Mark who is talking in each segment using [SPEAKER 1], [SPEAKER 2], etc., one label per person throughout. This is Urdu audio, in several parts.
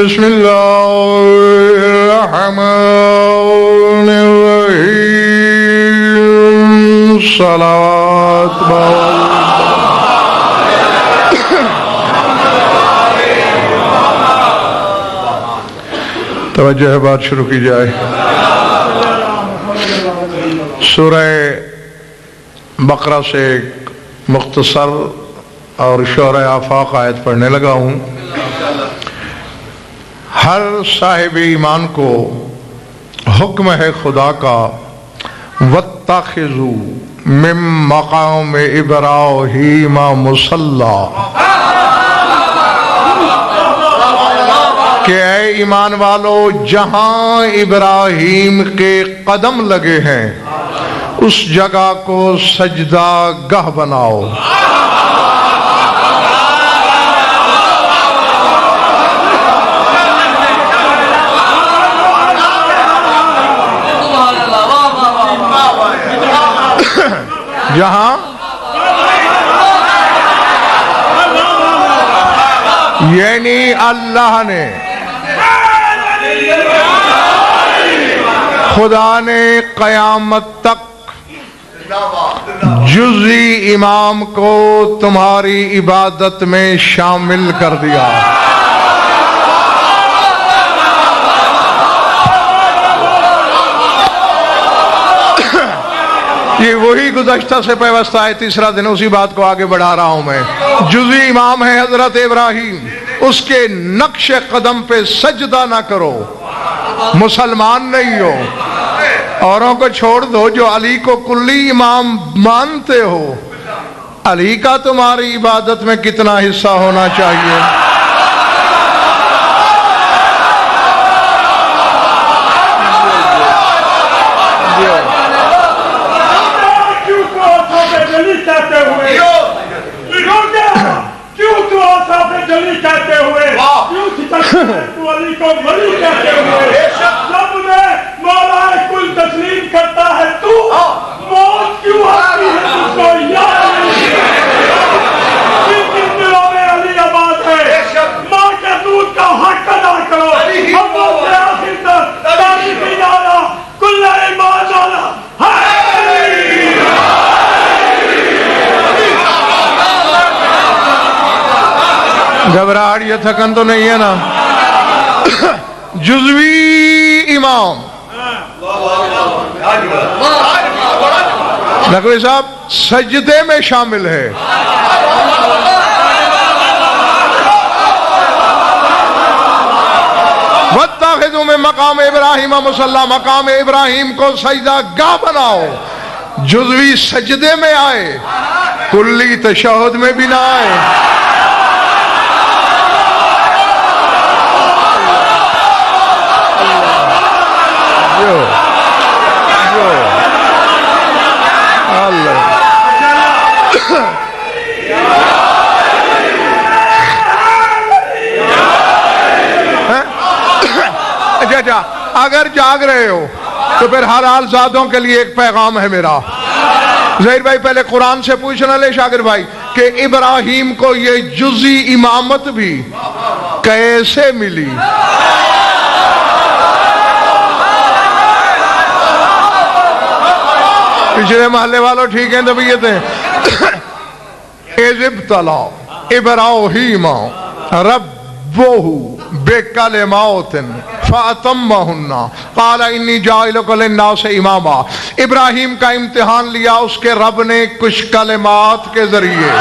[SPEAKER 1] بسم الله الرحمن الرحيم صلوات توجہ ہے، بات شروع کی جائے۔ سورہ بقرہ سے ایک مختصر اور شعرۂ آفاق آیت پڑھنے لگا ہوں۔ ہر صاحب ایمان کو حکم ہے خدا کا، وَاتَّخِذُوا مِن مَّقَامِ إِبْرَاهِيمَ مُصَلًّى، کہ اے ایمان والو جہاں ابراہیم کے قدم لگے ہیں اس جگہ کو سجدہ گاہ بناؤ۔ جہاں یعنی اللہ نے، خدا نے قیامت تک جزئی امام کو تمہاری عبادت میں شامل کر دیا۔ یہ وہی گزشتہ سے پیوستہ ہے، تیسرا دن اسی بات کو آگے بڑھا رہا ہوں میں۔ جزئی امام ہے حضرت ابراہیم، اس کے نقش قدم پہ سجدہ نہ کرو، مسلمان نہیں ہو۔ اوروں کو چھوڑ دو، جو علی کو کلی امام مانتے ہو، علی کا تمہاری عبادت میں کتنا حصہ ہونا چاہیے؟
[SPEAKER 2] تو علی کو ولی کہتے ہوئے جب میں مولا کل تسلیم کرتا ہے تو موت کیوں آتی ہے تجھ کو یاد نہیں؟ کن دلوں میں علی آباد ہے؟ ماں کے دودھ کا حق ادا کرو۔ ہم بولتے ہیں آخر تک تاریخ نالا کل ایمان نالا
[SPEAKER 1] گھبراہٹ یا تھکن تو نہیں ہے نا؟ جزوی امام نقوی صاحب سجدے میں شامل ہے۔ وَاتَّخِذُوا مِن مَّقَامِ إِبْرَاهِيمَ مُصَلًّى، مقام ابراہیم کو سجدہ گاہ بناؤ۔ جزوی سجدے میں آئے، کلی تشہد میں بھی نہ آئے۔ اچھا اگر جاگ رہے ہو تو پھر ہر حال زادوں کے لیے ایک پیغام ہے میرا۔ ظہیر بھائی پہلے قرآن سے پوچھنا لے شاگر بھائی کہ ابراہیم کو یہ جزئی امامت بھی کیسے ملی؟ پچھلے محلے والوں ٹھیک ہیں طبیعتیں؟ اِذِ ابْتَلَىٰ إِبْرَاهِيمَ رَبُّهُ بِكَلِمَاتٍ فَأَتَمَّهُنَّ قَالَ إِنِّي جَاعِلُكَ لِلنَّاسِ إِمَامًا۔ ابراہیم کا امتحان لیا اس کے رب نے کچھ کلمات کے ذریعے۔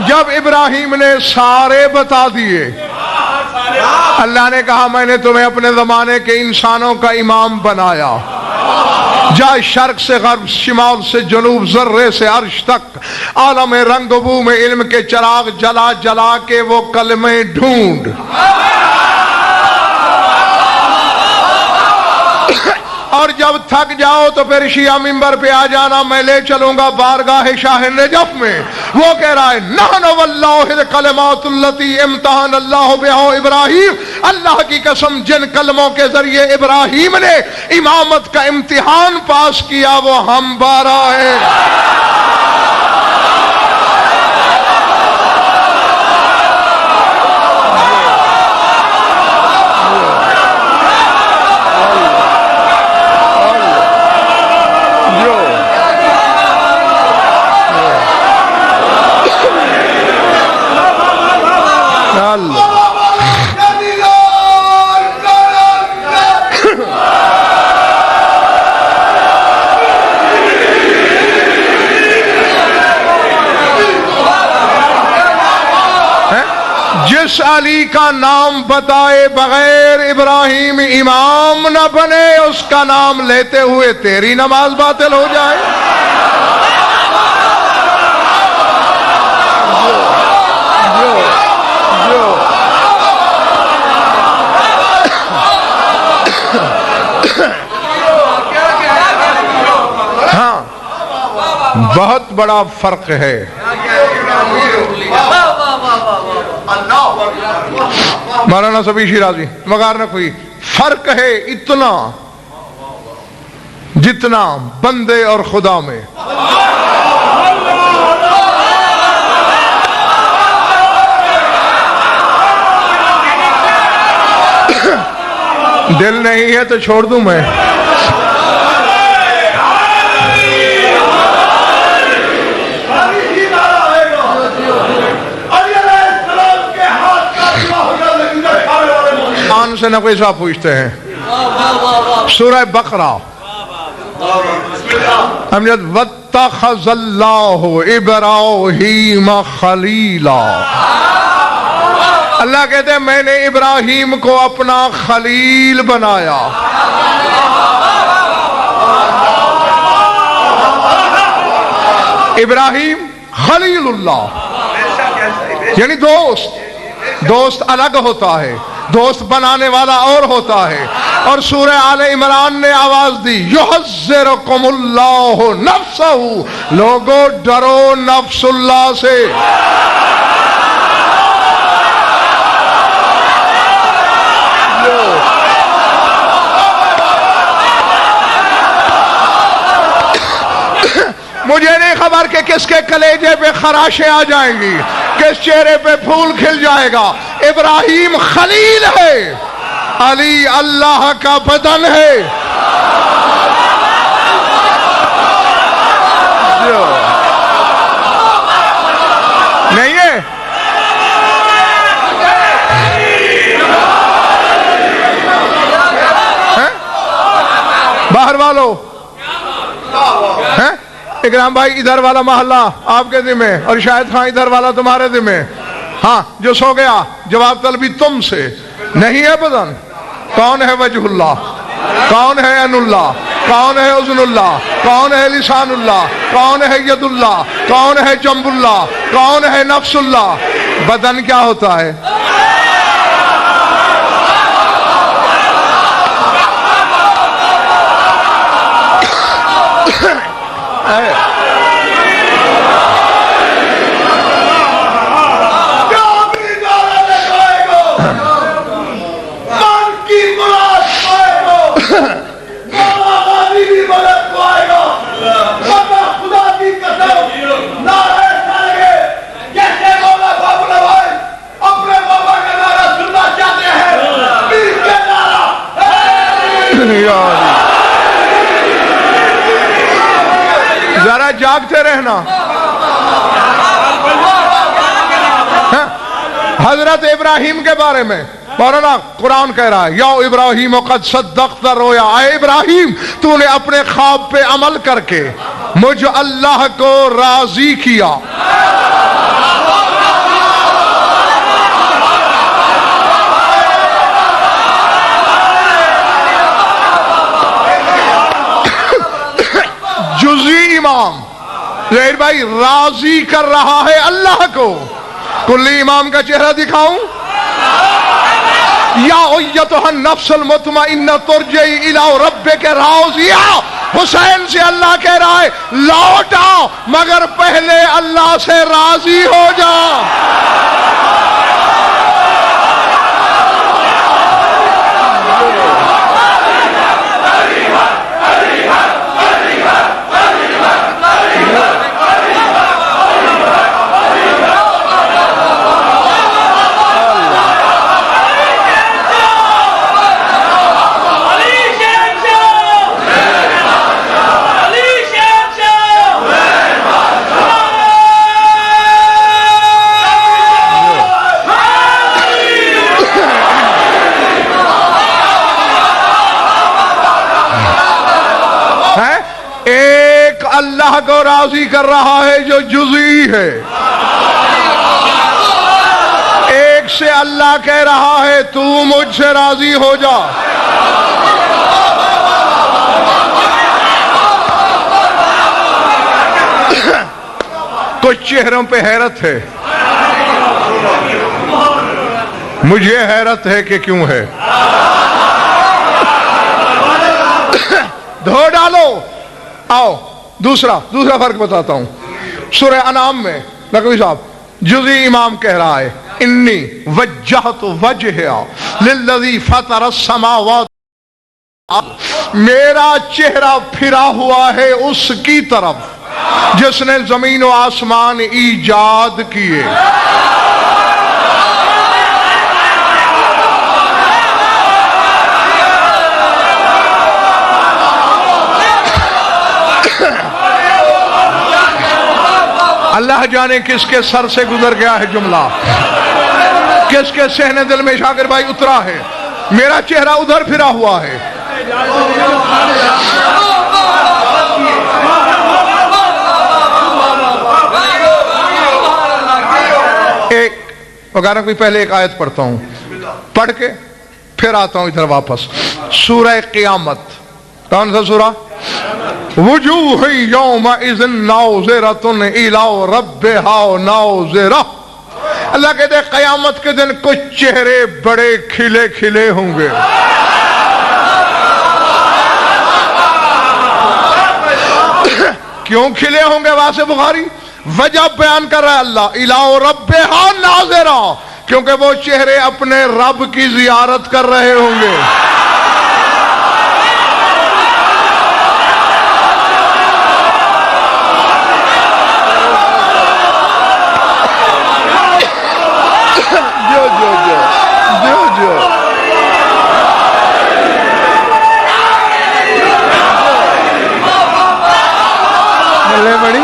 [SPEAKER 1] جب ابراہیم نے سارے بتا دیے، اللہ نے کہا میں نے تمہیں اپنے زمانے کے انسانوں کا امام بنایا۔ جا شرق سے غرب، شمال سے جنوب، ذرے سے عرش تک، عالم رنگ و بو میں علم کے چراغ جلا جلا کے وہ کلمے ڈھونڈ۔ اور جب تھک جاؤ تو پھر شیعہ منبر پہ آ جانا، میں لے چلوں گا بارگاہ شاہ نجف میں۔ وہ کہہ رہا ہے نحن واللہ الکلمات التی امتحان اللہ بہا ابراہیم، اللہ کی قسم جن کلموں کے ذریعے ابراہیم نے امامت کا امتحان پاس کیا وہ ہم بارہ ہے۔ جس علی کا نام بتائے بغیر ابراہیم امام نہ بنے، اس کا نام لیتے ہوئے تیری نماز باطل ہو جائے۔ ہاں، بہت بڑا فرق ہے۔ مولانا سبی شیرازی مغار نہ کوئی فرق ہے اتنا جتنا بندے اور خدا میں۔ دل نہیں ہے تو چھوڑ دوں میں۔ آن سے نقوی صاحب پوچھتے ہیں سورہ بقرہ امجد وَاتَّخَذَ اللَّهُ إِبْرَاهِيمَ خَلِيلًا، اللہ کہتے ہیں میں نے ابراہیم کو اپنا خلیل بنایا۔ ابراہیم خلیل اللہ یعنی دوست الگ ہوتا ہے، دوست بنانے والا اور ہوتا ہے۔ اور سورہ آل عمران نے آواز دی یحذرکم اللہ نفسہ، لوگو ڈرو نفس اللہ سے۔ مجھے نہیں خبر کہ کس کے کلیجے پہ خراشیں آ جائیں گی، کس چہرے پہ پھول کھل جائے گا۔ ابراہیم خلیل ہے، علی اللہ کا بدن ہے۔ نہیں ہے؟ باہر والوں اکرام بھائی ادھر والا محلہ آپ کے ذمہ، اور شاہد خان ادھر والا تمہارے ذمہ۔ ہاں جو سو گیا جواب طلبی تم سے نہیں ہے بدن۔ کون ہے وجہ اللہ، کون ہے عین اللہ، کون ہے اذن اللہ، کون ہے لسان اللہ، کون ہے ید اللہ، کون ہے جنب اللہ، کون ہے نفس اللہ۔ بدن کیا ہوتا ہے؟ ذرا جاگتے رہنا۔ حضرت ابراہیم کے بارے میں مولانا قرآن کہہ رہا ہے یا ابراہیم قد صدقت الرؤیا، اے ابراہیم تو نے اپنے خواب پہ عمل کر کے مجھ اللہ کو راضی کیا۔ جزئی امام زہیر بھائی راضی کر رہا ہے اللہ کو۔ کلی امام کا چہرہ دکھاؤں؟ یا ایتھا النفس المطمئنہ ترجعی الی ربک راضیہ، حسین سے اللہ کہہ رہا ہے لوٹ آؤ مگر پہلے اللہ سے راضی ہو جا۔ اللہ کو راضی کر رہا ہے جو جزئی ہے، ایک سے اللہ کہہ رہا ہے تو مجھ سے راضی ہو جا. کچھ چہروں پہ حیرت ہے, مجھے حیرت ہے کہ کیوں ہے. دھو ڈالو. آؤ دوسرا فرق بتاتا ہوں. سورہ انعام میں نقوی صاحب جزئی امام کہہ رہا ہے انی وجہت وجہا للذی فطر السماوات, میرا چہرہ پھرا ہوا ہے اس کی طرف جس نے زمین و آسمان ایجاد کیے. اللہ جانے کس کے سر سے گزر گیا ہے جملہ, کس کے صحن دل میں شاکر بھائی اترا ہے. میرا چہرہ ادھر پھرا ہوا ہے. وغیرہ کوئی پہلے ایک آیت پڑھتا ہوں, پڑھ کے پھر آتا ہوں ادھر واپس. سورہ قیامت, کون سا سورہ؟ وجوہ یومئذ ناظرۃ الی ربہا ناظرہ. اللہ کہتے ہیں قیامت کے دن کچھ چہرے بڑے کھلے کھلے ہوں گے. کیوں کھلے ہوں گے؟ واسع بخاری وجہ بیان کر رہا ہے اللہ. الی ربہا ناظرہ, کیونکہ وہ چہرے اپنے رب کی زیارت کر رہے ہوں گے. بڑی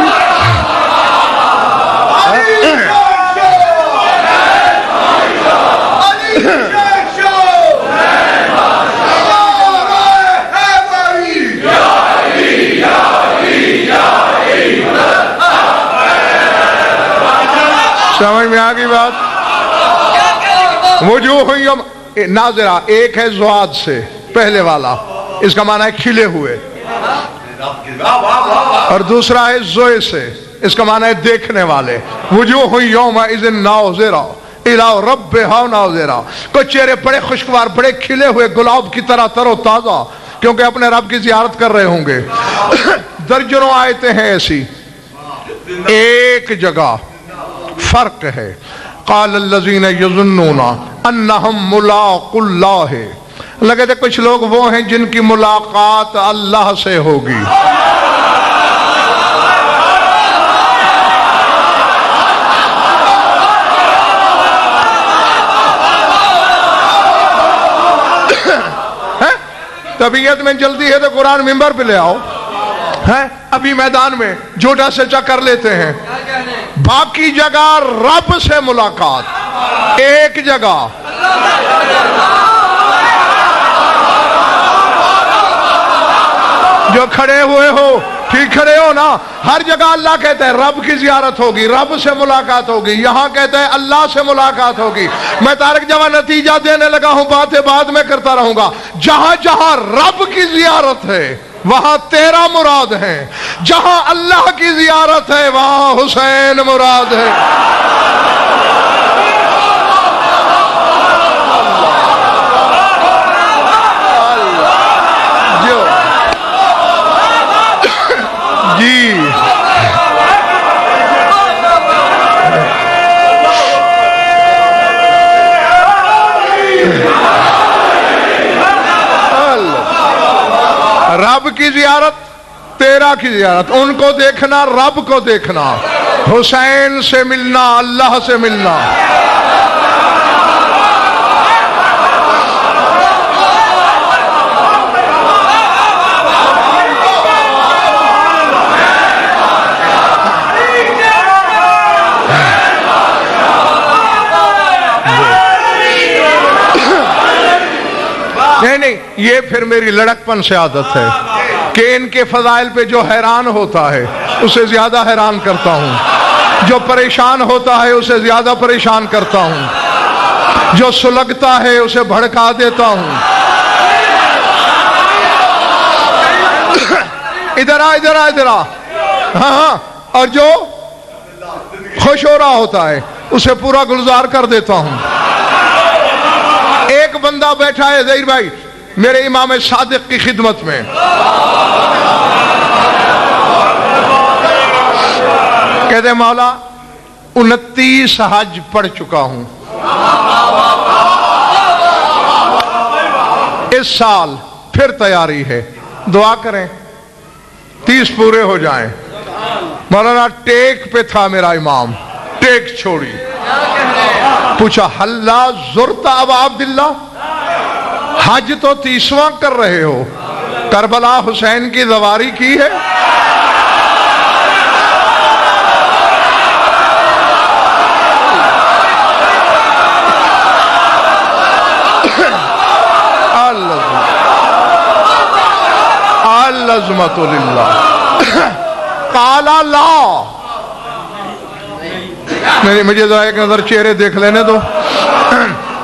[SPEAKER 1] سمجھ میں آ گئی بات؟ وجوہ ناظرہ ایک ہے زواد سے پہلے والا, اس کا معنی ہے کھلے ہوئے, اور دوسرا ہے زوئے سے, اس کا معنی ہے دیکھنے والے. وجوہ یومئذ ناظرہ الی ربہا ناظرہ. کچھ چہرے بڑے خوشگوار, بڑے کھلے ہوئے گلاب کی طرح تر و تازہ, کیونکہ اپنے رب کی زیارت کر رہے ہوں گے. درجنوں آیتیں ہیں ایسی. ایک جگہ فرق ہے. قال الذین یظنون انہم ملاقو اللہ. اللہ کہتے ہیں کچھ لوگ وہ ہیں جن کی ملاقات اللہ سے ہوگی. طبیعت میں جلدی ہے تو قرآن منبر پہ لے آؤ. ابھی میدان میں جھوٹا سچا کر لیتے ہیں. باقی جگہ رب سے ملاقات. ایک جگہ جو کھڑے ہوئے ہو, ٹھیک کھڑے ہو نا, ہر جگہ اللہ کہتا ہے رب کی زیارت ہوگی, رب سے ملاقات ہوگی. یہاں کہتا ہے اللہ سے ملاقات ہوگی. میں طارق جوان نتیجہ دینے لگا ہوں, باتیں بعد میں کرتا رہوں گا. جہاں جہاں رب کی زیارت ہے وہاں تیرا مراد ہے, جہاں اللہ کی زیارت ہے وہاں حسین مراد ہے. جی رب کی زیارت, تیرا کی زیارت, ان کو دیکھنا, رب کو دیکھنا, حسین سے ملنا, اللہ سے ملنا. نہیں, یہ پھر میری لڑکپن سے عادت ہے کہ ان کے فضائل پہ جو حیران ہوتا ہے اسے زیادہ حیران کرتا ہوں, جو پریشان ہوتا ہے اسے زیادہ پریشان کرتا ہوں. جو سلگتا ہے اسے بھڑکا دیتا ہوں. ادھر آ ادھر آ ادھر آ. ہاں ہاں. اور جو خوش ہو رہا ہوتا ہے اسے پورا گلزار کر دیتا ہوں. ایک بندہ بیٹھا ہے ظہیر بھائی میرے امام صادق کی خدمت میں, کہتے مولا 29 حج پڑھ چکا ہوں, اس سال پھر تیاری ہے, دعا کریں 30 پورے ہو جائیں. مولانا ٹیک پہ تھا میرا امام, ٹیک چھوڑی. پوچھا حلا زرتا ابا عبداللہ, حج تو 30واں کر رہے ہو, کربلا حسین کی زواری کی ہے؟ العظمت للہ. قال لا. مجھے ذرا ایک نظر چہرے دیکھ لینے دو,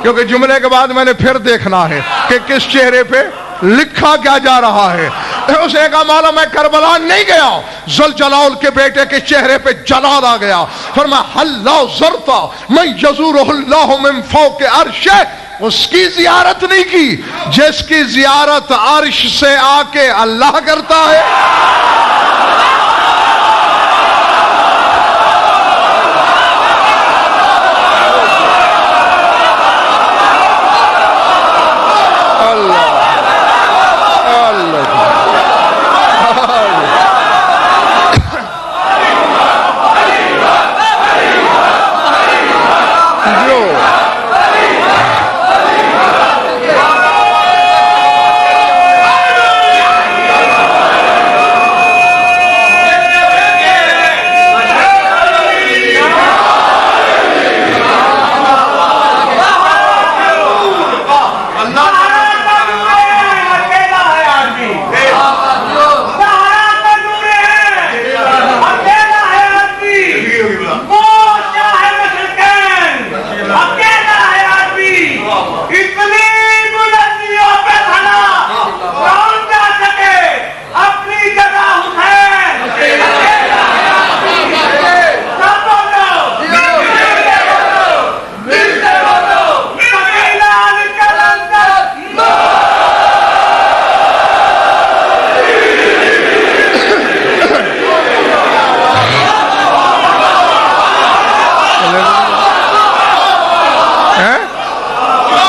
[SPEAKER 1] کیونکہ جملے کے بعد میں نے پھر دیکھنا ہے کہ کس چہرے پہ لکھا کیا جا رہا ہے. اسے کہا مولا میں کربلا نہیں گیا, ذوالجلال کے بیٹے کے چہرے پہ جلال آ گیا. فرمایا حلا زرتا من یزورہ اللہ من فوق عرش, اس کی زیارت نہیں کی جس کی زیارت عرش سے آ کے اللہ کرتا ہے.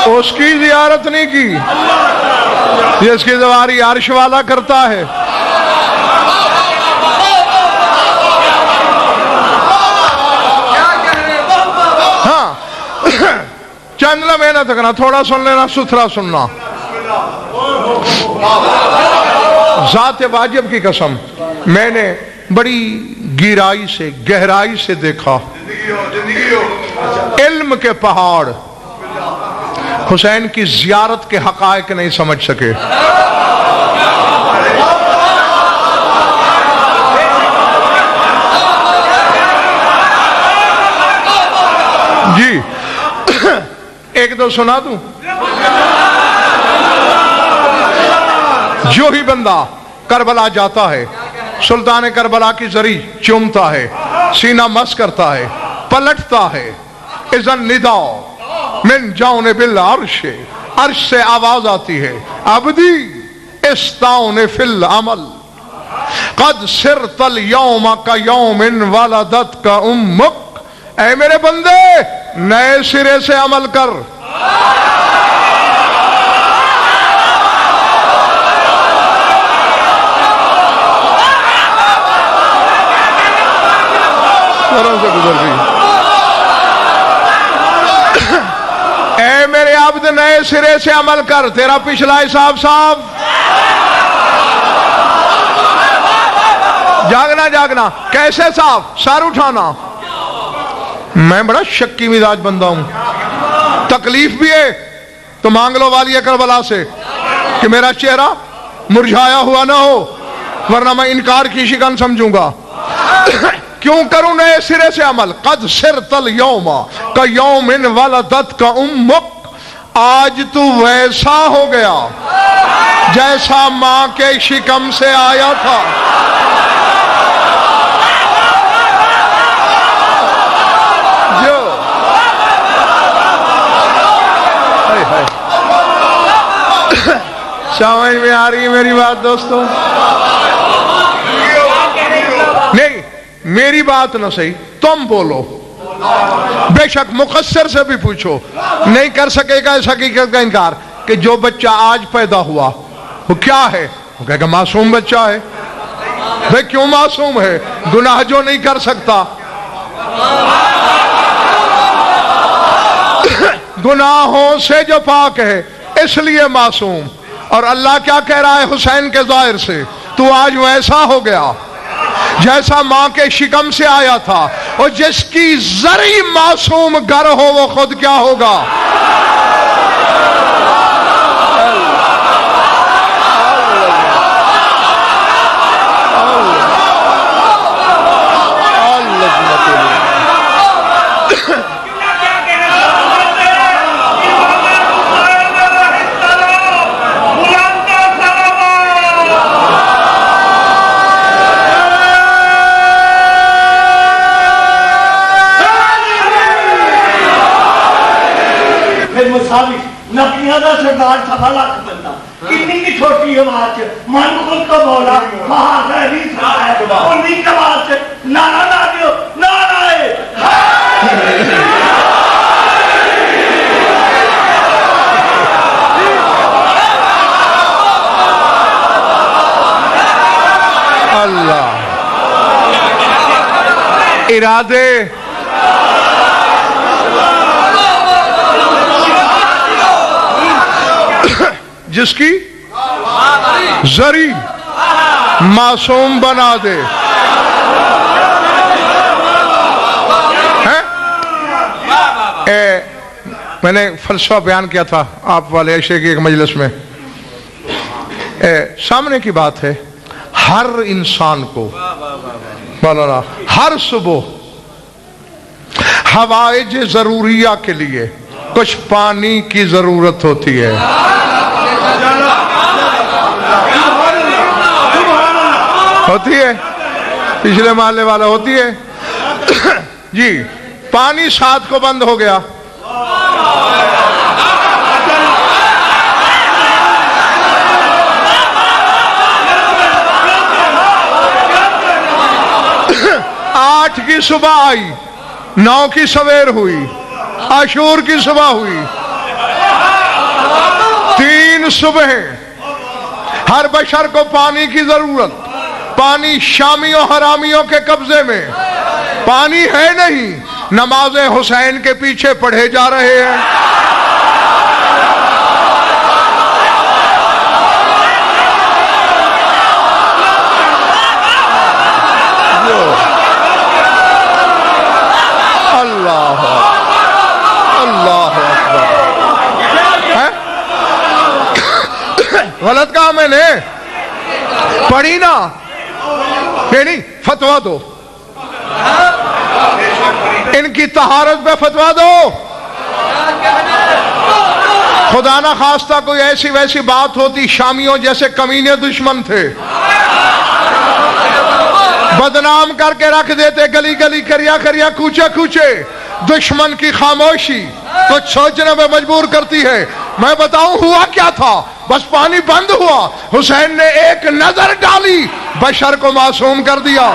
[SPEAKER 1] اس کی زیارت نہیں کی جس کی زواری عرش والا کرتا ہے. ہاں چند لمحے نہ تکنا, تھوڑا سن لینا, ستھرا سننا. ذات واجب کی قسم میں نے بڑی گہرائی سے گہرائی سے دیکھا, علم کے پہاڑ حسین کی زیارت کے حقائق نہیں سمجھ سکے. جی ایک دو سنا دوں. جو ہی بندہ کربلا جاتا ہے سلطان کربلا کی زری چومتا ہے, سینہ مس کرتا ہے, پلٹتا ہے, اذن ندا من جانب العرش, عرش سے آواز آتی ہے عبدی استعن فی العمل قد سرت اليوم کا یوم ولدت کا امک. اے میرے بندے نئے سرے سے عمل کر. سے گزر گئی. اے میرے عبد نئے سرے سے عمل کر, تیرا پچھلا حساب صاحب. جاگنا جاگنا کیسے صاحب؟ سر اٹھانا. میں بڑا شکی مزاج بندہ ہوں, تکلیف بھی ہے تو مانگ لو والی کربلا سے کہ میرا چہرہ مرجھایا ہوا نہ ہو, ورنہ میں انکار کی شکن سمجھوں گا. کیوں کروں نئے سرے سے عمل؟ قد صرت اليوم کیوم ولدت کا امک، آج تو ویسا ہو گیا جیسا ماں کے شکم سے آیا تھا۔ جو سمجھ میں آ رہی ہے میری بات دوستو؟ نہیں میری بات نہ صحیح، تم بولو، بے شک مقصر سے بھی پوچھو، نہیں کر سکے گا اس حقیقت کا انکار کہ جو بچہ آج پیدا ہوا وہ کیا ہے؟ وہ کہے گا معصوم بچہ ہے۔ بھئی کیوں معصوم ہے؟ گناہ جو نہیں کر سکتا، گناہوں سے جو پاک ہے اس لیے معصوم۔ اور اللہ کیا کہہ رہا ہے حسین کے ظاہر سے؟ تو آج ویسا ہو گیا جیسا ماں کے شکم سے آیا تھا۔ اور جس کی زرعی معصوم گر ہو وہ خود کیا ہوگا؟
[SPEAKER 2] نبیوں کا سردار سوا لاکھ بندہ کنی کی چھوٹی آواز من خود کو بولا انہیں کی آواز سے نعرہ لا دیو، نعرہ
[SPEAKER 1] اللہ ارادے جس کی زری معصوم بنا دے، میں نے فلسفہ بیان کیا تھا آپ والے عشاء کی ایک مجلس میں، سامنے کی بات ہے، ہر انسان کو مولانا ہر صبح حوائج ضروریہ کے لیے کچھ پانی کی ضرورت ہوتی ہے۔ ہوتی ہے، پچھلے محلے والا ہوتی ہے جی۔ پانی 7 کو بند ہو گیا، آٹھ کی صبح آئی، 9 کی سویر ہوئی، عاشور کی صبح ہوئی، 3 صبحیں۔ ہر بشر کو پانی کی ضرورت، پانی شامیوں حرامیوں کے قبضے میں، پانی ہے نہیں، نماز حسین کے پیچھے پڑھے جا رہے ہیں۔ اللہ اللہ اکبر، غلط کہا میں نے؟ پڑھی نا؟ نہیں فتویٰ دو، ان کی طہارت پہ فتویٰ دو۔ خدا نہ خواستہ کوئی ایسی ویسی بات ہوتی، شامیوں جیسے کمینے دشمن تھے، بدنام کر کے رکھ دیتے، گلی گلی کریا کریا کوچے کوچے۔ دشمن کی خاموشی کچھ سوچنے میں مجبور کرتی ہے۔ میں بتاؤں ہوا کیا تھا؟ بس پانی بند ہوا، حسین نے ایک نظر ڈالی، بشر کو معصوم کر دیا۔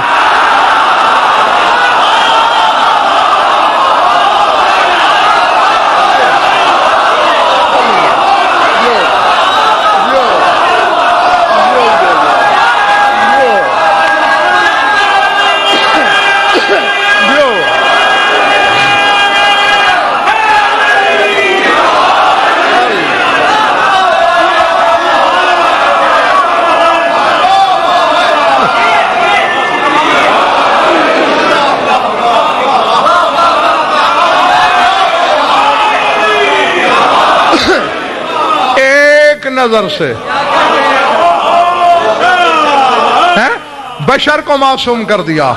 [SPEAKER 1] نظر سے بشر کو معصوم کر دیا۔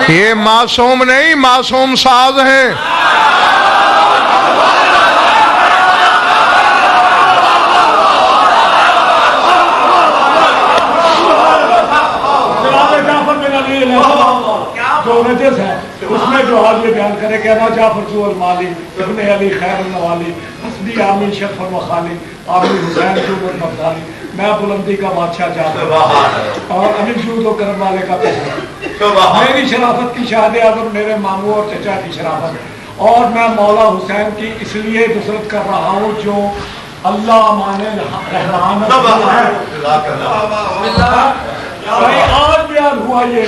[SPEAKER 1] یہ معصوم نہیں، معصوم ساز ہیں۔
[SPEAKER 2] جو نجس ہے اس میں جو حال یہ بیان کرے کہ انا جعفر جو المالی ابن علی خیر النوالی حسبی عامل شرف المخالی عامل حسین جو المفضالی، میں بلندی کا بادشاہ جعفر اور امیر جود و کرم والے کا پہلا، میری شرافت کی شاہد اعظم میرے ماموں اور چچا کی شرافت، اور میں مولا حسین کی اس لیے نصرت کر رہا ہوں جو اللہ مانے رحمان آج بیان ہوا یہ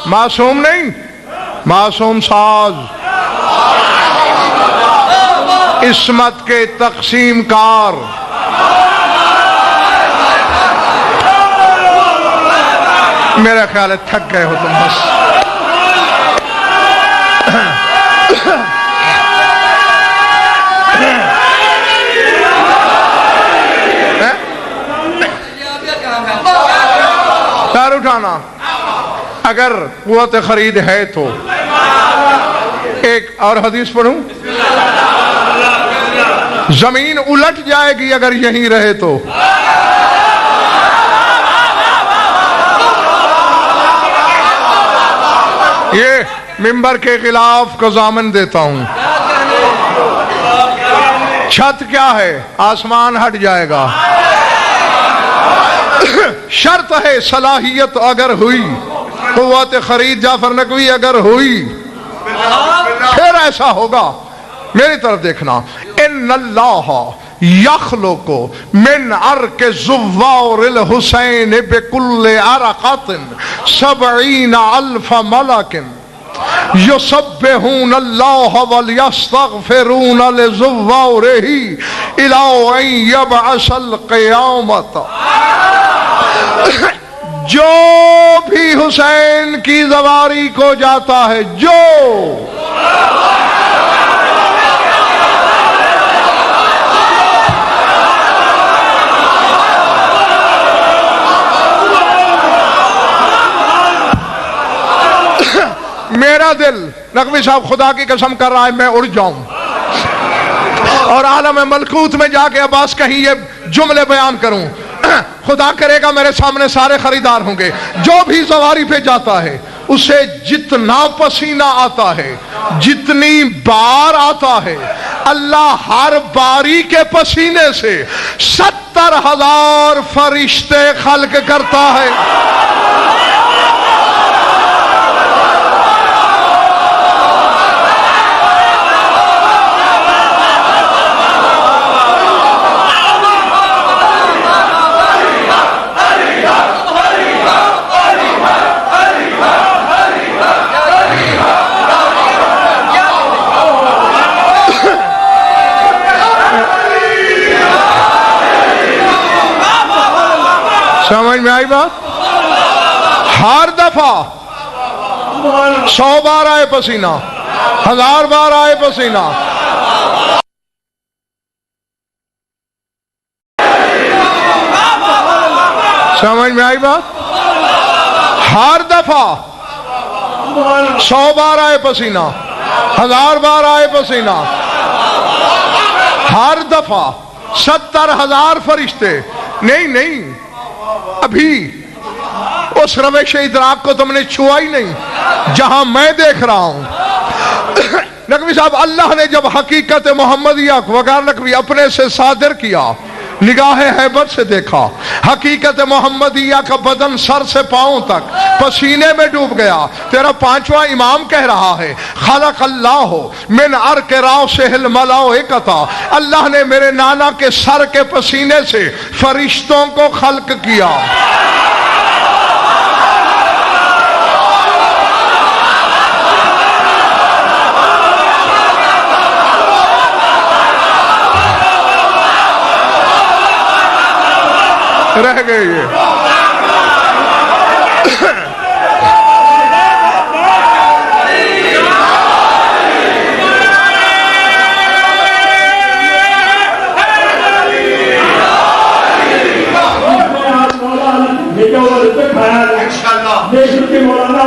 [SPEAKER 1] معصوم نہیں، معصوم ساز، عصمت کے تقسیم کار، میرا خیال ہے تھک گئے ہو تم بس۔ سر اٹھانا، اگر قوت خرید ہے تو ایک اور حدیث پڑھوں، زمین الٹ جائے گی اگر یہیں رہے تو۔ یہ ممبر کے خلاف کو ضامن دیتا ہوں، چھت کیا ہے؟ آسمان ہٹ جائے گا، شرط ہے صلاحیت اگر ہوئی، قوت خرید جعفر نقوی اگر ہوئی پھر ایسا ہوگا۔ میری طرف دیکھنا، ان اللہ یخلق من عرق زوار الحسین بکل عرقات 70 الف ملک یسبحون اللہ ولیستغفرون لزوارہ الی ان یبعث القیامت۔ جو بھی حسین کی زواری کو جاتا ہے، جو میرا دل نقوی صاحب خدا کی قسم کر رہا ہے میں اڑ جاؤں اور عالم ملکوت میں جا کے عباس کہیں یہ جملے بیان کروں، خدا کرے گا میرے سامنے سارے خریدار ہوں گے۔ جو بھی سواری پہ جاتا ہے اسے جتنا پسینہ آتا ہے، جتنی بار آتا ہے، اللہ ہر باری کے پسینے سے 70,000 فرشتے خلق کرتا ہے۔ سمجھ میں آئی بات؟ ہر دفعہ 100 بار آئے پسینہ، 1000 بار آئے پسینہ، سمجھ میں آئی بات؟ ہر دفعہ 100 بار آئے پسینہ، 1000 بار آئے پسینہ، ہر دفعہ 70,000 فرشتے۔ نہیں ابھی اس روش ادراک کو تم نے چھوا ہی نہیں جہاں میں دیکھ رہا ہوں۔ نقوی صاحب اللہ نے جب حقیقت محمدیہ کو وغیر نقوی اپنے سے صادر کیا، نگاہ حیبت سے دیکھا، حقیقت محمدیہ کا بدن سر سے پاؤں تک پسینے میں ڈوب گیا۔ تیرا 5واں امام کہہ رہا ہے خلق اللہ من عرق راسہ الملائکۃ، اللہ نے میرے نانا کے سر کے پسینے سے فرشتوں کو خلق کیا۔ رہ گئے یہ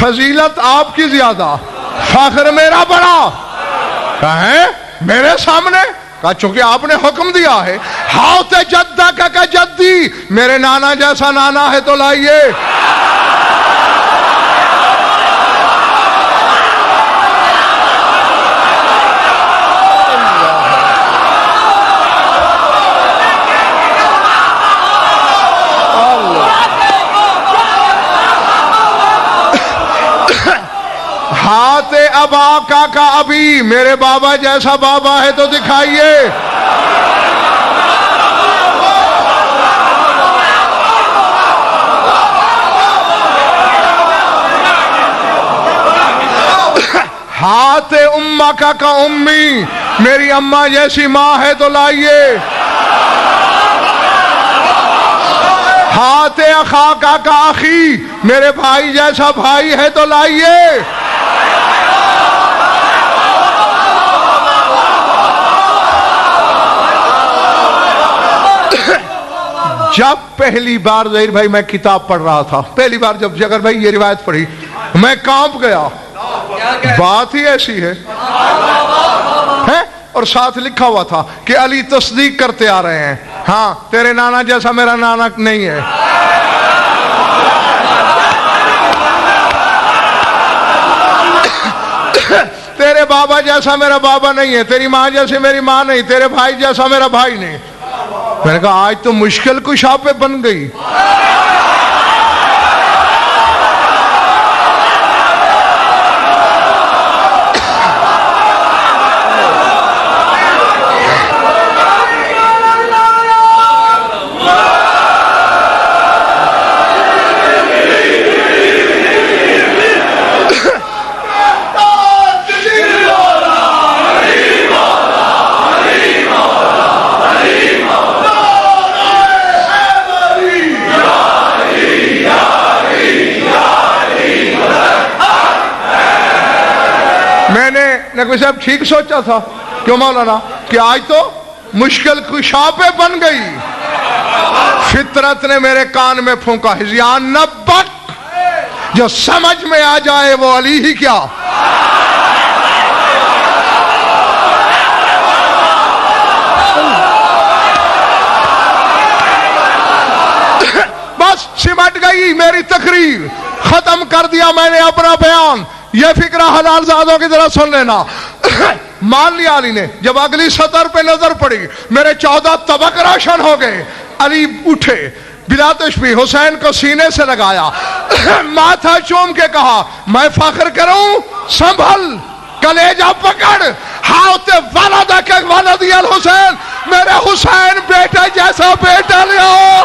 [SPEAKER 1] فضیلت آپ کی زیادہ، فخر میرا بڑا. کہیں میرے سامنے؟ کہا چونکہ آپ نے حکم دیا ہے. ہاؤت جدہ کا جدی، میرے نانا جیسا نانا ہے تو لائیے. ہاتھ ابا کا ابھی، میرے بابا جیسا بابا ہے تو دکھائیے. ہاتھ امہ کا امی، میری اماں جیسی ماں ہے تو لائیے. ہاتھ اخا کا اخی، میرے بھائی جیسا بھائی ہے تو لائیے. جب پہلی بار ظہیر بھائی میں کتاب پڑھ رہا تھا، پہلی بار جب جگر بھائی یہ روایت پڑھی، میں کانپ گیا. بات ہی ایسی ہے اور ساتھ لکھا ہوا تھا کہ علی تصدیق کرتے آ رہے ہیں. ہاں تیرے نانا جیسا میرا نانا نہیں ہے. تیرے بابا جیسا میرا بابا نہیں ہے، تیری ماں جیسے میری ماں نہیں، تیرے بھائی جیسا میرا بھائی نہیں. میں نے کہا آج تو مشکل کشا پہ بن گئی. نقوی صاحب ٹھیک سوچا تھا کیوں مولانا کہ آج تو مشکل کشا پہ بن گئی. فطرت نے میرے کان میں پھونکا، ہذیان نہ بک، جو سمجھ میں آ جائے وہ علی ہی کیا. بس سمٹ گئی میری تقریر، ختم کر دیا میں نے اپنا بیان. یہ فکرہ حلال زادوں کی طرح سن لینا. مان لیا علی نے. جب اگلی سطر پہ نظر پڑی میرے 14 طبق روشن ہو گئے. علی اٹھے، بلا تشبیہ حسین کو سینے سے لگایا، ماتھا چوم کے کہا میں فخر کروں، سنبھل کلیجہ پکڑ. ہاؤتے ولدہ کے ولدی الحسین، میرے حسین بیٹا جیسا بیٹا لیاؤ.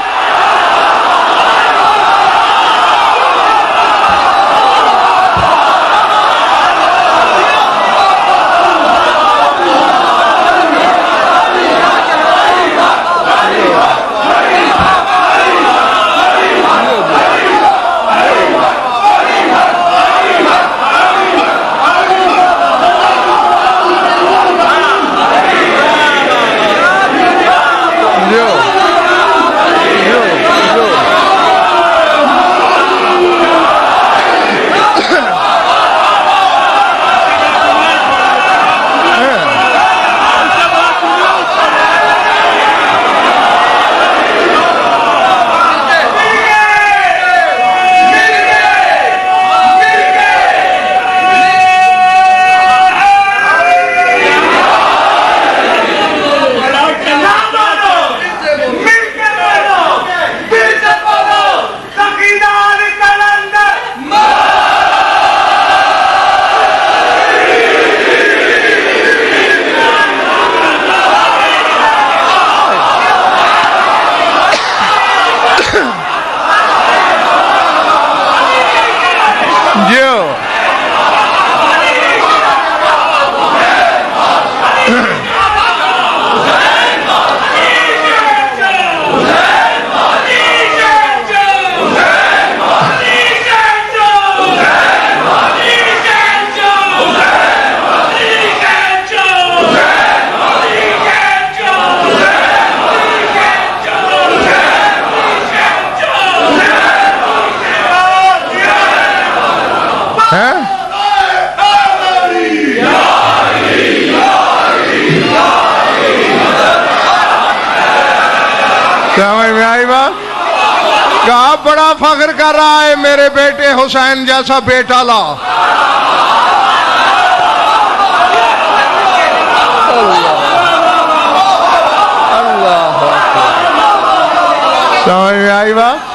[SPEAKER 1] سمجھ میں آئی بات؟ کہا بڑا فخر کر رہا ہے میرے بیٹے حسین جیسا بیٹا لا. سمجھ میں آئی بات؟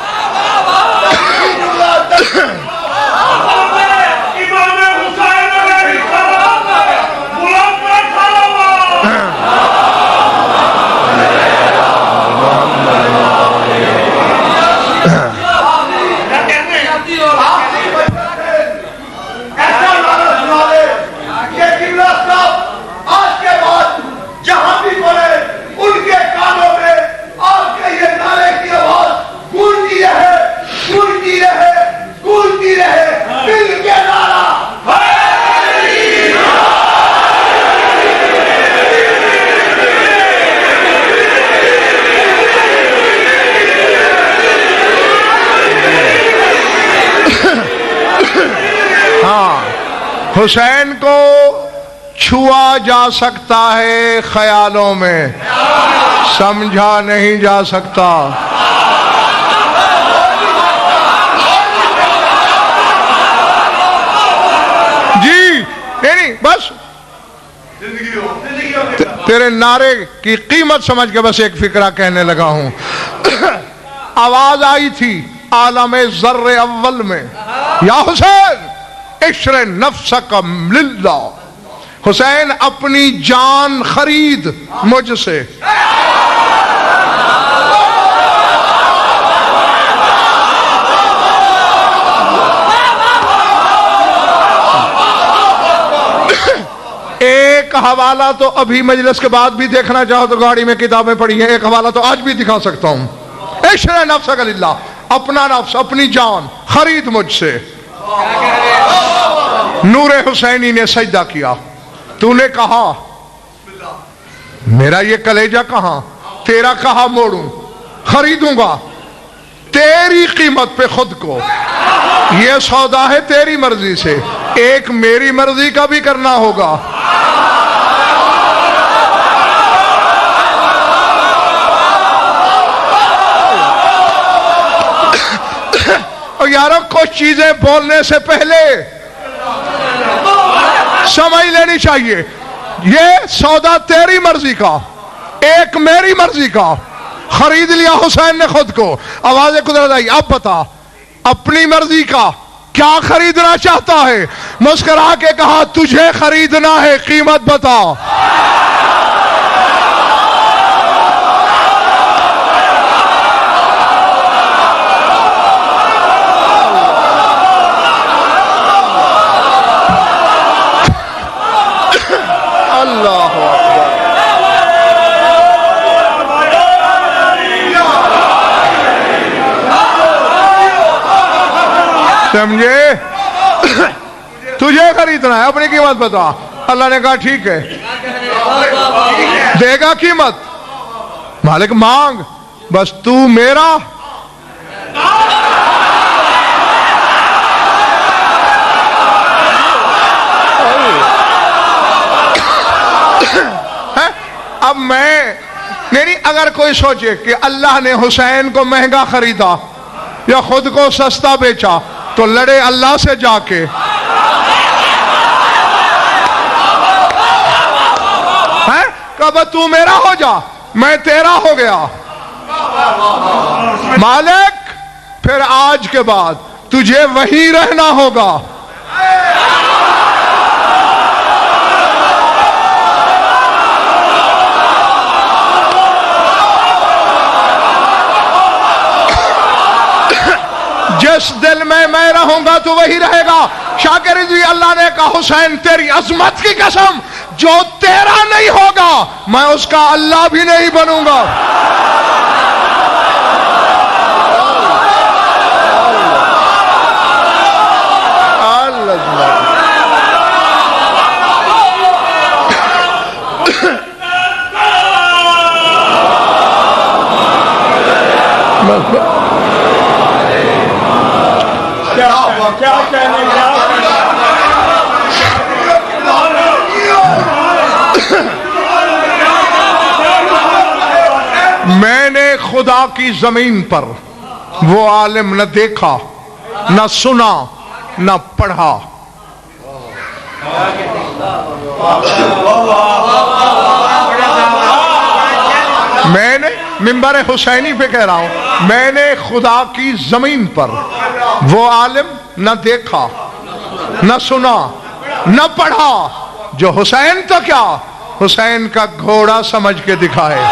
[SPEAKER 1] حسین کو چھوا جا سکتا ہے خیالوں میں، سمجھا نہیں جا سکتا. جی نہیں بس تیرے نعرے کی قیمت سمجھ کے بس ایک فکرہ کہنے لگا ہوں. آواز آئی تھی عالم ذر اول میں، یا حسین اشر نفسک للہ، حسین اپنی جان خرید مجھ سے. ایک حوالہ تو ابھی مجلس کے بعد بھی دیکھنا چاہو تو گاڑی میں کتابیں پڑھی ہیں، ایک حوالہ تو آج بھی دکھا سکتا ہوں. اشر نفسک للہ، اپنا نفس اپنی جان خرید مجھ سے. نور حسینی نے سجدہ کیا. تو نے کہا میرا یہ کلیجہ کہاں، تیرا کہاں موڑوں، خریدوں گا تیری قیمت پہ خود کو. یہ سودا ہے تیری مرضی سے، ایک میری مرضی کا بھی کرنا ہوگا. اور یارو کچھ چیزیں بولنے سے پہلے سمجھ لینی چاہیے. یہ سودا تیری مرضی کا، ایک میری مرضی کا. خرید لیا حسین نے خود کو. آواز قدرت آئی، اب بتا اپنی مرضی کا کیا خریدنا چاہتا ہے؟ مسکرا کے کہا تجھے خریدنا ہے، قیمت بتا. اللہ اکبر. سمجھے؟ تجھے خریدنا ہے، اپنی قیمت بتا. اللہ نے کہا ٹھیک ہے، دے گا قیمت. مالک مانگ، بس تو میرا. اب میں نہیں، اگر کوئی سوچے کہ اللہ نے حسین کو مہنگا خریدا یا خود کو سستا بیچا تو لڑے اللہ سے جا کے. کب تو میرا ہو جا، میں تیرا ہو گیا. مالک پھر آج کے بعد تجھے وہیں رہنا ہوگا. جس دل میں رہوں گا تو وہی رہے گا. شاکر رضوی اللہ نے کہا حسین تیری عظمت کی قسم، جو تیرا نہیں ہوگا میں اس کا اللہ بھی نہیں بنوں گا.
[SPEAKER 2] کیا کہنے گا؟
[SPEAKER 1] میں نے خدا کی زمین پر وہ عالم نہ دیکھا، نہ سنا، نہ پڑھا۔ میں نے منبر حسینی پہ کہہ رہا ہوں، میں نے خدا کی زمین پر وہ عالم نہ دیکھا، نہ سنا، نہ پڑھا جو حسین تو کیا حسین کا گھوڑا سمجھ کے دکھائے۔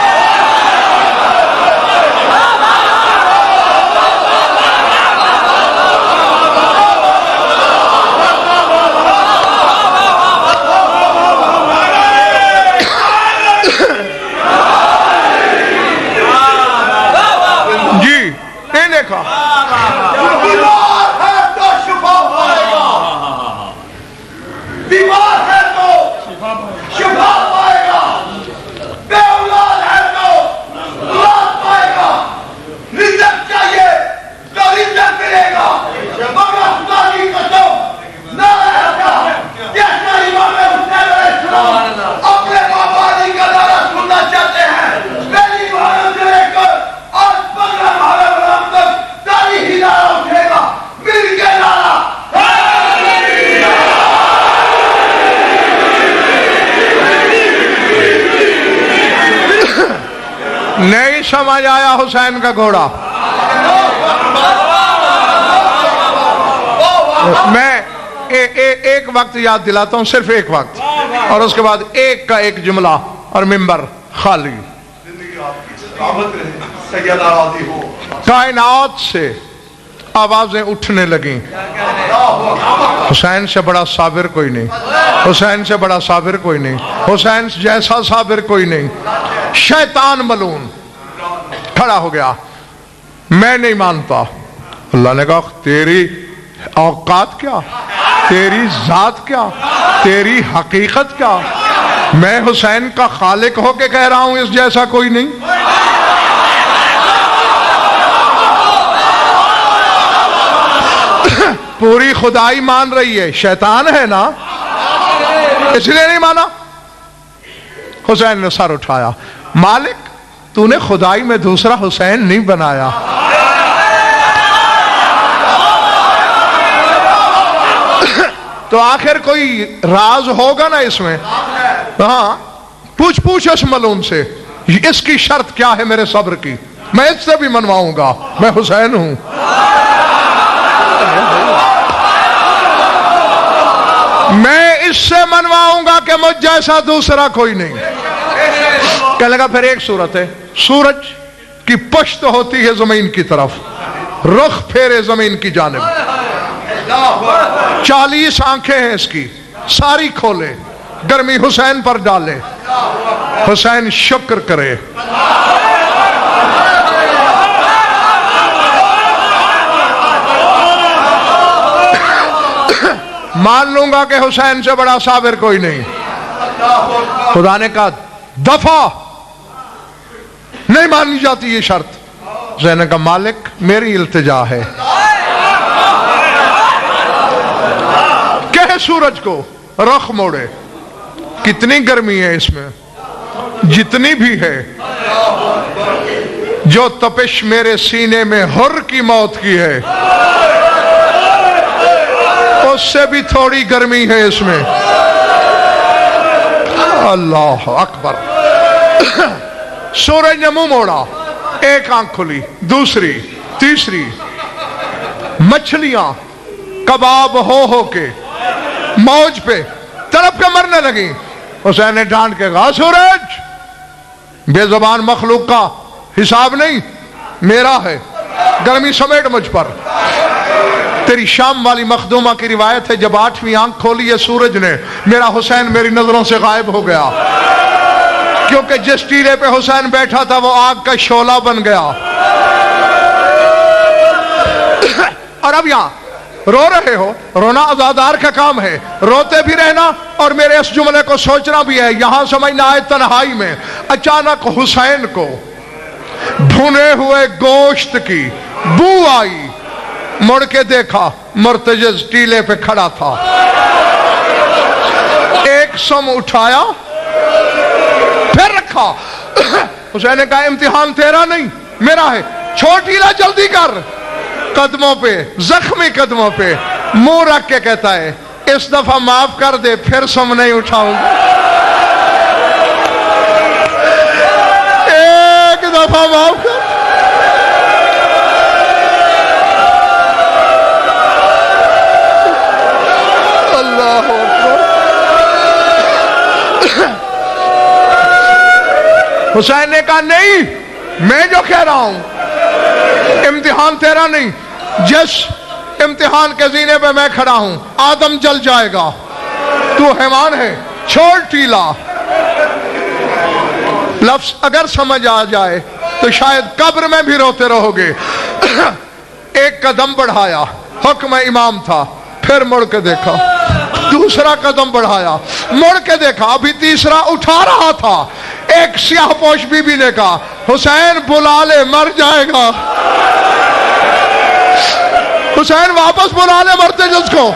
[SPEAKER 1] جی نہیں دیکھا،
[SPEAKER 2] بیمار ہے تو شفا پائے گا، بیمار ہے تو شفا پائے گا، بے اولاد ہے تو اولاد پائے گا، رزق چاہیے تو رزق ملے گا، مگر خدا کی قسم نہ ایسا جیسا امام حسین علیہ السلام اپنے بابا علی کا نعرہ سننا چاہتے ہیں، پہلی محرم سے لے کر آج 15 محرم تک تاریخی نعرہ اٹھے گا، مل کے نعرہ
[SPEAKER 1] نہیں سمجھ آیا حسین کا گھوڑا۔ میں ایک وقت یاد دلاتا ہوں، صرف ایک وقت، اور اس کے بعد ایک کا ایک جملہ اور منبر خالی۔ کائنات سے آوازیں اٹھنے لگیں، حسین سے بڑا صابر کوئی نہیں، حسین سے بڑا صابر کوئی نہیں، حسین جیسا صابر کوئی نہیں۔ شیطان ملعون کھڑا ہو گیا، میں نہیں مانتا۔ اللہ نے کہا تیری اوقات کیا، تیری ذات کیا، تیری حقیقت کیا؟ میں حسین کا خالق ہو کے کہہ رہا ہوں اس جیسا کوئی نہیں۔ پوری خدائی مان رہی ہے، شیطان ہے نا، اس لیے نہیں مانا۔ حسین نے سر اٹھایا، مالک تو نے خدائی میں دوسرا حسین نہیں بنایا۔ تو آخر کوئی راز ہوگا نا اس میں؟ ہاں پوچھ اس ملعون سے، اس کی شرط کیا ہے میرے صبر کی؟ میں اس سے بھی منواؤں گا، میں حسین ہوں۔ میں اس سے منواؤں گا کہ مجھ جیسا دوسرا کوئی نہیں۔ کہنے لگا پھر ایک صورت ہے، سورج کی پشت ہوتی ہے زمین کی طرف، رخ پھیرے زمین کی جانب، 40 آنکھیں ہیں اس کی، ساری کھولے، گرمی حسین پر ڈالے، حسین شکر کرے۔ مان لوں گا کہ حسین سے بڑا صابر کوئی نہیں۔ خدا نے کہا دفع نہیں مانی جاتی یہ شرط۔ حسین نے کہا مالک میری التجا ہے، کہے سورج کو رخ موڑے۔ کتنی گرمی ہے اس میں، جتنی بھی ہے، جو تپش میرے سینے میں حر کی موت کی ہے اس سے بھی تھوڑی گرمی ہے اس میں۔ اللہ اکبر۔ سورج نے منہ موڑا، ایک آنکھ کھلی، دوسری، تیسری، مچھلیاں کباب ہو کے موج پہ تڑپ کے مرنے لگیں۔ حسین نے ڈانٹ کے کہا سورج بے زبان مخلوق کا حساب نہیں میرا ہے، گرمی سمیٹ مجھ پر۔ تیری شام والی مخدومہ کی روایت ہے جب 8ویں آنکھ کھولی ہے سورج نے، میرا حسین میری نظروں سے غائب ہو گیا، کیونکہ جس ٹیلے پہ حسین بیٹھا تھا وہ آگ کا شعلہ بن گیا۔ اور اب یہاں رو رہے ہو، رونا عزادار کا کام ہے، روتے بھی رہنا اور میرے اس جملے کو سوچنا بھی ہے۔ یہاں سمجھنا ہے تنہائی میں اچانک حسین کو بھنے ہوئے گوشت کی بو آئی، مڑ کے دیکھا مرتجز ٹیلے پہ کھڑا تھا، ایک سم اٹھایا پھر رکھا۔ حسین نے کہا امتحان تیرا نہیں میرا ہے، چھوڑ ٹھیلا جلدی کر. قدموں پہ، زخمی قدموں پہ منہ رکھ کے کہتا ہے اس دفعہ معاف کر دے، پھر سم نہیں اٹھاؤں گا. ایک دفعہ معاف کر. اللہ اکبر. حسین نے کہا نہیں، میں جو کہہ رہا ہوں امتحان تیرا نہیں، جس امتحان کے زینے پہ میں کھڑا ہوں آدم جل جائے گا، تو حیوان ہے، چھوڑ ٹیلا. لفظ اگر سمجھ آ جائے تو شاید قبر میں بھی روتے رہو گے. ایک قدم بڑھایا، حکم امام تھا، پھر مڑ کے دیکھا، دوسرا قدم بڑھایا، مڑ کے دیکھا، ابھی تیسرا اٹھا رہا تھا. ایک سیاہ پوش بی بی نے کہا حسین بلا لے، مر جائے گا. حسین واپس بلا لے مرتے جس کو،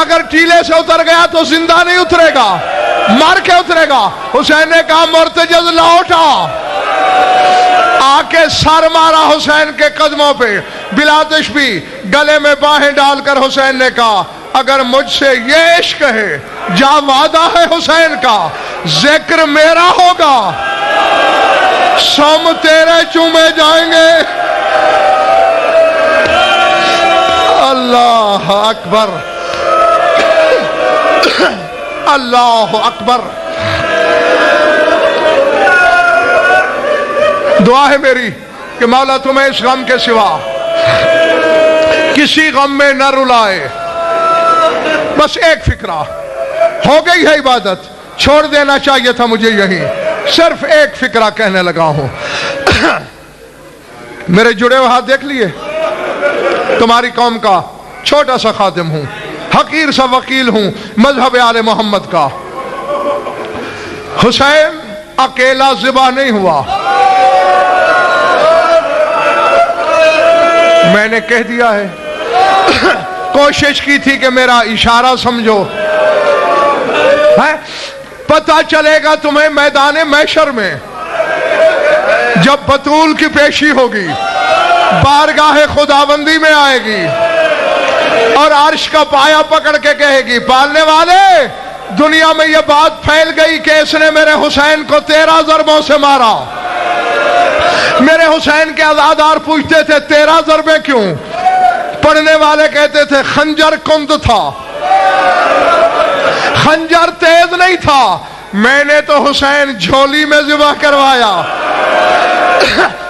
[SPEAKER 1] اگر ٹیلے سے اتر گیا تو زندہ نہیں اترے گا، مر کے اترے گا. حسین نے کہا مرتجز لوٹا. آ کے سر مارا حسین کے قدموں پہ. بلا تشبیہ گلے میں باہیں ڈال کر حسین نے کہا اگر مجھ سے یہ عشق ہے، جا وعدہ ہے حسین کا، ذکر میرا ہوگا، سم تیرے چومے جائیں گے. اللہ اکبر، اللہ اکبر. دعا ہے میری کہ مولا تمہیں اس غم کے سوا کسی غم میں نہ رلائے. بس ایک فکرہ ہو گئی ہے عبادت، چھوڑ دینا چاہیے تھا مجھے یہیں. صرف ایک فکرہ کہنے لگا ہوں. میرے جڑے ہوئے ہاتھ دیکھ لیے؟ تمہاری قوم کا چھوٹا سا خادم ہوں، حقیر سا وکیل ہوں مذہب آل محمد کا. حسین اکیلا ذبح نہیں ہوا، میں نے کہہ دیا ہے. کوشش کی تھی کہ میرا اشارہ سمجھو. پتہ چلے گا تمہیں میدان محشر میں جب بطول کی پیشی ہوگی، بارگاہ خداوندی میں آئے گی اور عرش کا پایا پکڑ کے کہے گی پالنے والے، دنیا میں یہ بات پھیل گئی کہ اس نے میرے حسین کو 13 ضربوں سے مارا. میرے حسین کے عزادار پوچھتے تھے 13 ضربیں کیوں؟ پڑھنے والے کہتے تھے خنجر کند تھا، خنجر تیز نہیں تھا. میں نے تو حسین جھولی میں ذبح کروایا.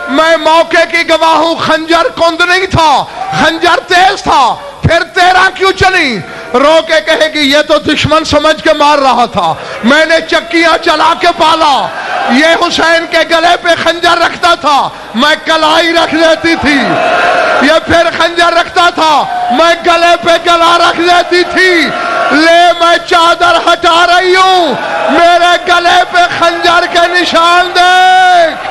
[SPEAKER 1] میں موقع کی گواہ ہوں، خنجر کند نہیں تھا، خنجر تیز تھا. پھر 13 کیوں چلی؟ رو کے کہے گی یہ تو دشمن سمجھ کے مار رہا تھا، میں نے چکیاں چلا کے پالا. یہ حسین کے گلے پہ خنجر رکھتا تھا، میں کلائی رکھ دیتی تھی. یہ پھر خنجر رکھتا تھا، میں گلے پہ گلا رکھ دیتی تھی. لے میں چادر ہٹا رہی ہوں، میرے گلے پہ خنجر کے نشان دیکھ.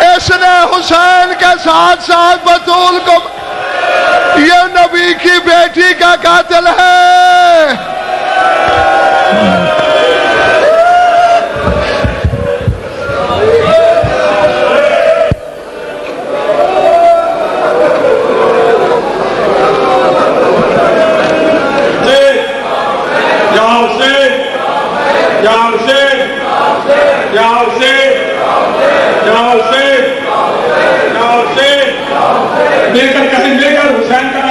[SPEAKER 1] اس نے حسین کے ساتھ ساتھ بطول کو، یہ نبی کی بیٹی کا قاتل ہے.
[SPEAKER 2] لے کر حسین کا